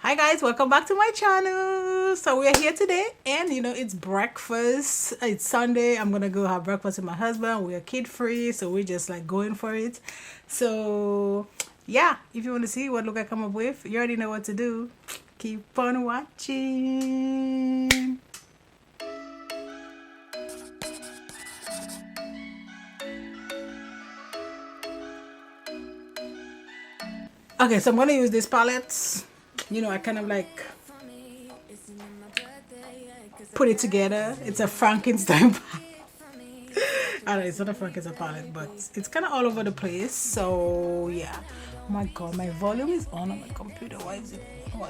Hi guys, welcome back to my channel. So we're here today and you know it's breakfast. It's Sunday. I'm gonna go have breakfast with my husband. We're kid free, so we're just like going for it. So yeah, if you want to see what look I come up with, you already know what to do. Keep on watching. Okay, so I'm gonna use these palettes. You know, I kind of like put it together. It's a Frankenstein palette. I know it's not a Frankenstein palette, but it's kind of all over the place. So yeah, oh my god, my volume is on my computer. Why is it on?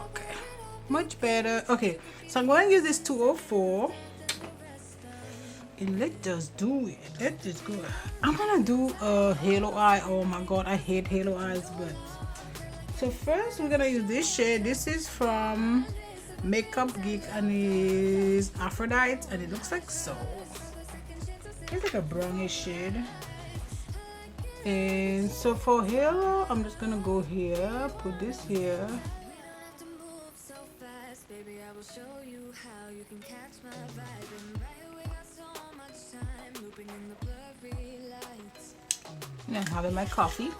Okay, much better. Okay, so I'm going to use this 204 and let's just do it. Let's just go. I'm gonna do a halo eye. Oh my god, I hate halo eyes, but so first we're gonna use this shade. This is from Makeup Geek and is Aphrodite, and it looks like so. It's like a brownish shade. And so for halo, I'm just gonna go here, put this here. And I'm having my coffee.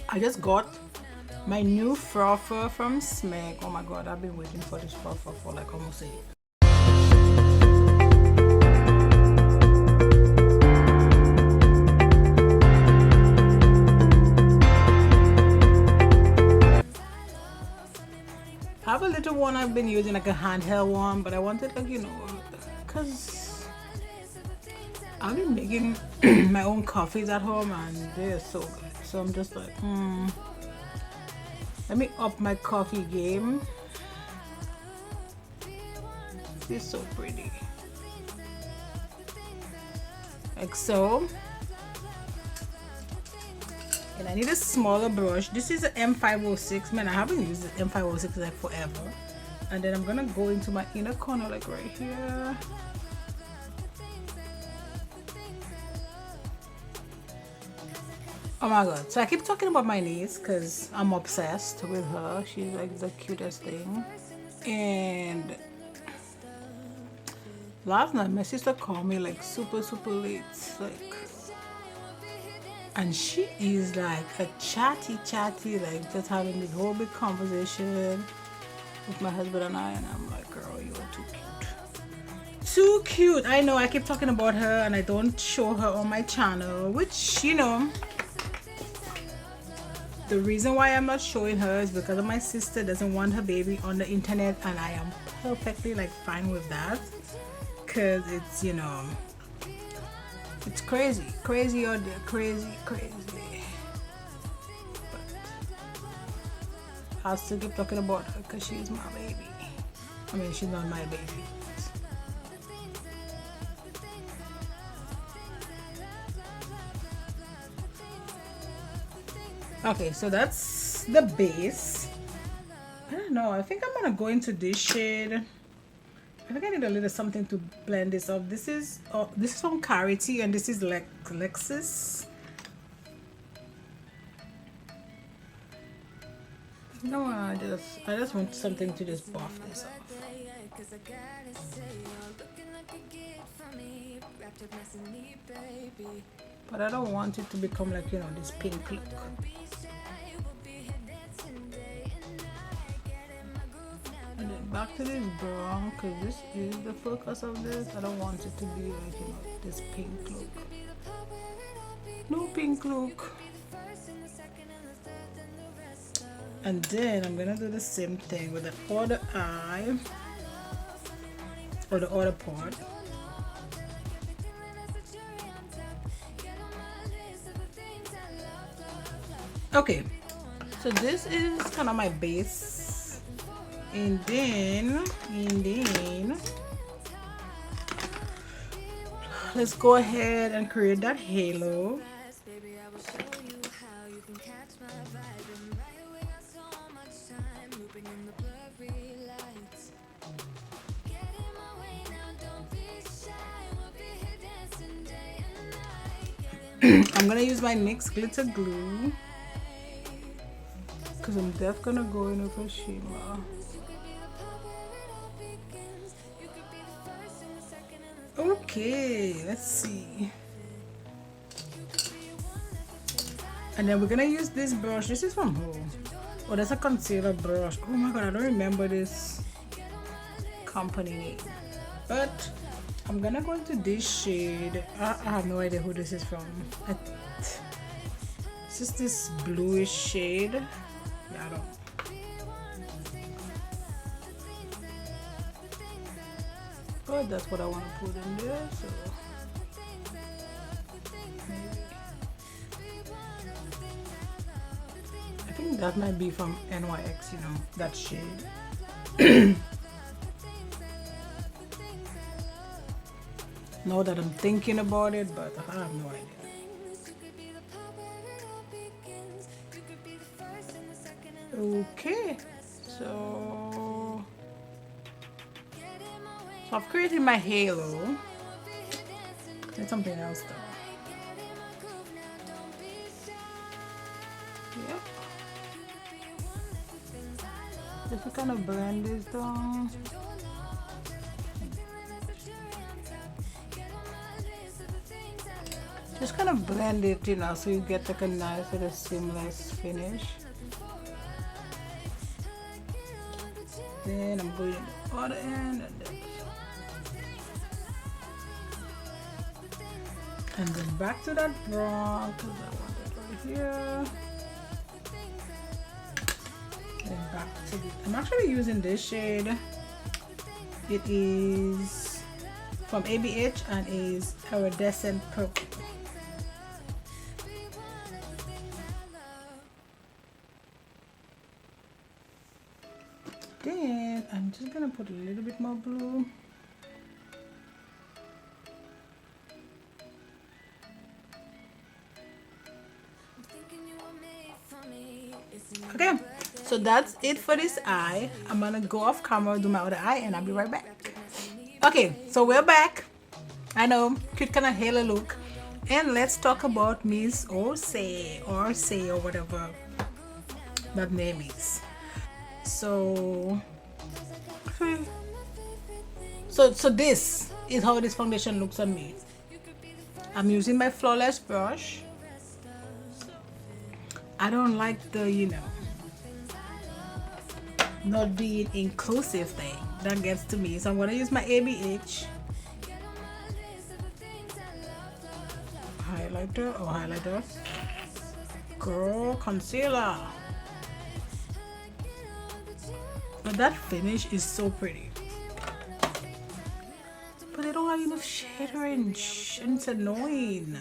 I just got my new frother from Smeg. Oh my god, I've been waiting for this frother for like almost a year. I have a little one I've been using, like a handheld one, but I wanted, like, you know, because I've been making my own coffees at home and they're so good. So I'm just like, let me up my coffee game. This is so pretty. Like so. And I need a smaller brush. This is an M506. Man, I haven't used the M506 like forever. And then I'm gonna go into my inner corner, like right here. Oh my god, so I keep talking about my niece because I'm obsessed with her. She's like the cutest thing. And last night my sister called me like super late, like, and she is like a chatty, like just having this whole big conversation with my husband and I'm like, girl, you are too cute. Too cute. I know I keep talking about her and I don't show her on my channel, which, you know, the reason why I'm not showing her is because of my sister doesn't want her baby on the internet, and I am perfectly like fine with that, because it's, you know, it's crazy out there, crazy. But I'll still keep talking about her because she's my baby. I mean, she's not my baby. Okay, so that's the base. I don't know, I think I'm gonna go into this shade. I think I need a little something to blend this up. This is from Karity and this is Lexis. No, I just want something to just buff this off. But I don't want it to become like, you know, this pink look. And then back to this brown, because this is the focus of this. I don't want it to be like, you know, this pink look. No pink look. And then I'm gonna do the same thing with the other eye, or the other part. Okay, so this is kind of my base, and then let's go ahead and create that halo. I'm gonna use my NYX glitter glue because I'm definitely gonna go in with a shimmer. Okay, let's see. And then we're gonna use this brush. This is from who? Oh, that's a concealer brush. Oh my god, I don't remember this company name. But I'm gonna go into this shade. I have no idea who this is from. It's just this bluish shade. Yeah, I don't. But that's what I want to put in there. So I think that might be from NYX, you know, that shade. Now that I'm thinking about it, but I have no idea. Okay, so I've created my halo. There's something else though. Yep. Just to kind of blend this down. Just kind of blend it, you know, so you get like a nice little seamless finish. Then I'm going to the other end and then back to that brown because I want it right here. Then back to the, I'm actually using this shade. It is from ABH and is Iridescent Purple. Then I'm just gonna put a little bit more blue. Okay, so that's it for this eye. I'm gonna go off camera, do my other eye, and I'll be right back. Okay, so we're back. I know, cute kind of halo look. And let's talk about Miss Orse or whatever that name is. So this is how this foundation looks on me. I'm using my flawless brush. I don't like the, you know, not being inclusive thing that gets to me. So I'm gonna use my ABH highlighter, girl, concealer. But that finish is so pretty. But I don't have enough shade range and it's annoying.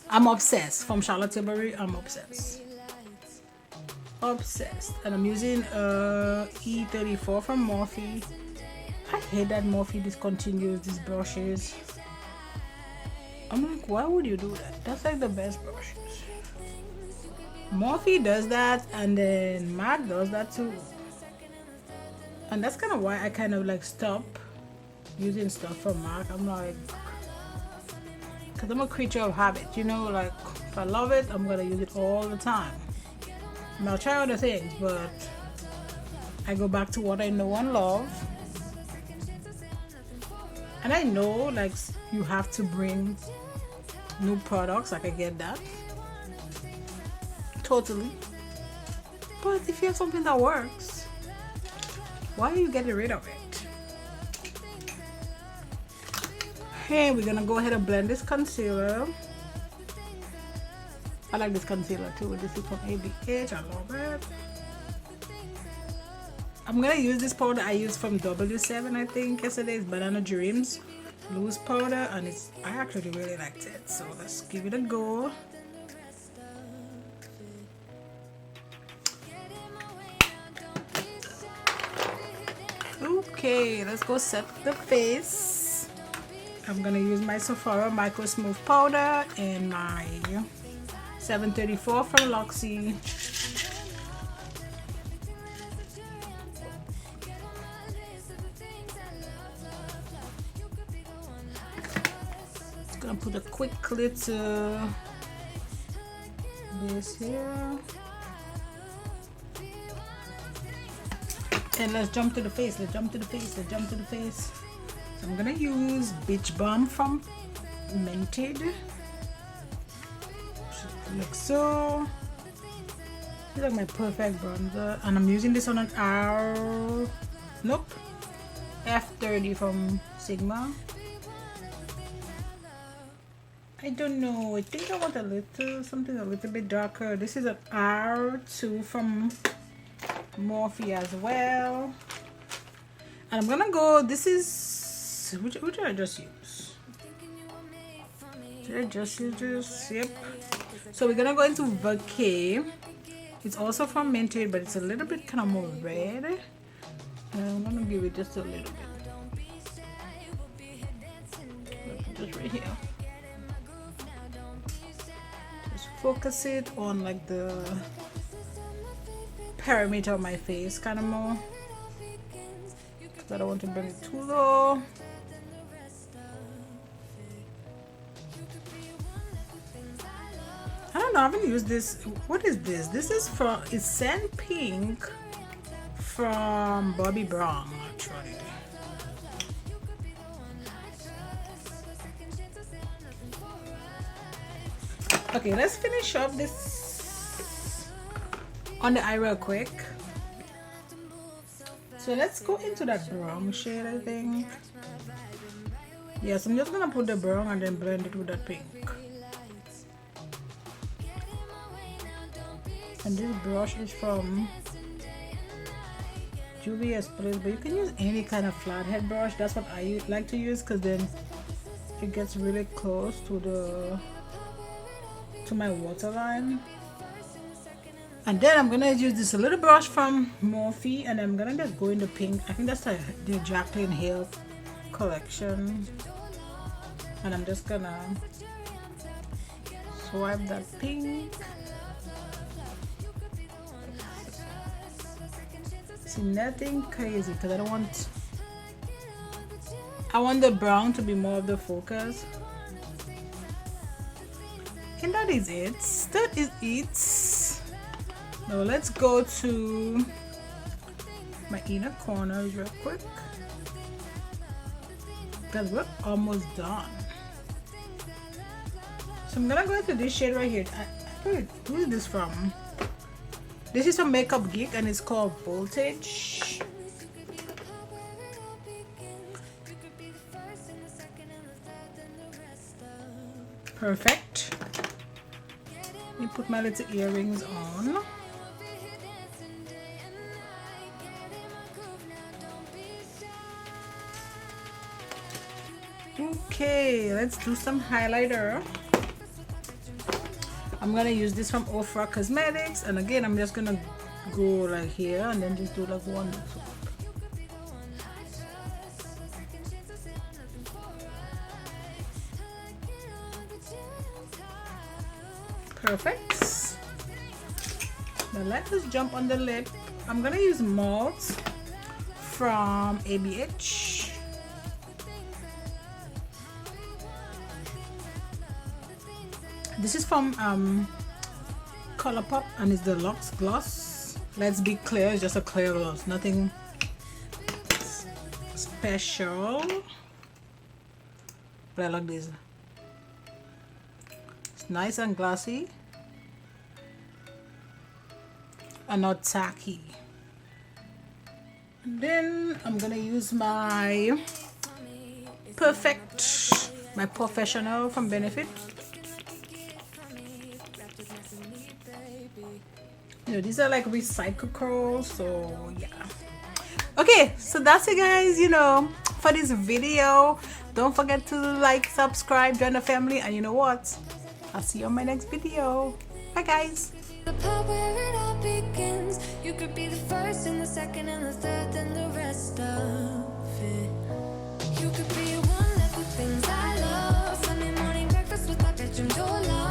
I'm obsessed. From Charlotte Tilbury, I'm obsessed. Obsessed. And I'm using E34 from Morphe. I hate that Morphe discontinues these brushes. I'm like, why would you do that? That's like the best brushes. Morphe does that, and then MAC does that too. And that's kind of why I kind of like stop using stuff from MAC. I'm like, because I'm a creature of habit, you know, like if I love it, I'm gonna use it all the time. And I'll try other things, but I go back to what I know and love. And I know like you have to bring new products, like I get that. Totally. But if you have something that works, why are you getting rid of it? Hey, we're gonna go ahead and blend this concealer. I like this concealer too. This is from ABH. I love it. I'm gonna use this powder I used from W7, I think yesterday. It's Banana Dreams loose powder, and I actually really liked it. So let's give it a go. Okay, let's go set the face. I'm gonna use my Sephora Micro Smooth powder and my 734 from Luxie. Just gonna put a quick glitter this here. And let's jump to the face. Let's jump to the face. Let's jump to the face. So I'm gonna use Beach Balm from Mented. Like so. These are my perfect bronzer, and I'm using this on an F30 from Sigma. I don't know. I think I want something a little bit darker. This is an R2 from Morphe as well. And I'm gonna go. This is which did I just use? Did I just use this? Yep. So we're gonna go into Vacay. It's also from Mented, but it's a little bit kind of more red. And I'm gonna give it just a little bit. Just right here. Just focus it on like the perimeter of my face, kind of more. Because I don't want to bring it too low. I don't know, I haven't used this. What is this? This is from, it's Sand Pink from Bobbi Brown, actually. Okay, let's finish up this on the eye real quick. So let's go into that brown shade, I think. Yes, I'm just gonna put the brown and then blend it with that pink. And this brush is from Juvia's Place, but you can use any kind of flathead brush. That's what I like to use, because then it gets really close to my waterline. And then I'm gonna use this little brush from Morphe, and I'm gonna just go in the pink. I think that's the Jaclyn Hair collection, and I'm just gonna swipe that pink. See, nothing crazy, because I want the brown to be more of the focus. And that is it. That is it. Now let's go to my inner corners real quick, because we're almost done. So I'm gonna go into this shade right here. Who is this from? This is from Makeup Geek, and it's called Voltage. Perfect. Let me put my little earrings on. Okay, let's do some highlighter. I'm gonna use this from Ofra Cosmetics, and again I'm just gonna go like here and then just do like one. Perfect. Now let us jump on the lip. I'm gonna use Malt from ABH. This is from Colourpop, and it's the Luxe Gloss. Let's be clear, it's just a clear gloss, nothing special. But I like this. It's nice and glossy and not tacky. And then I'm gonna use my Professional from Benefit. You know, these are like recycled curls, so yeah. Okay, so that's it, guys. You know, for this video, don't forget to like, subscribe, join the family, and you know what, I'll see you on my next video. Bye, guys. The part where it all begins. You could be the first and the second and the third and the rest of it. You could be one of the things I love. Sunday morning breakfast with that bitch and your love.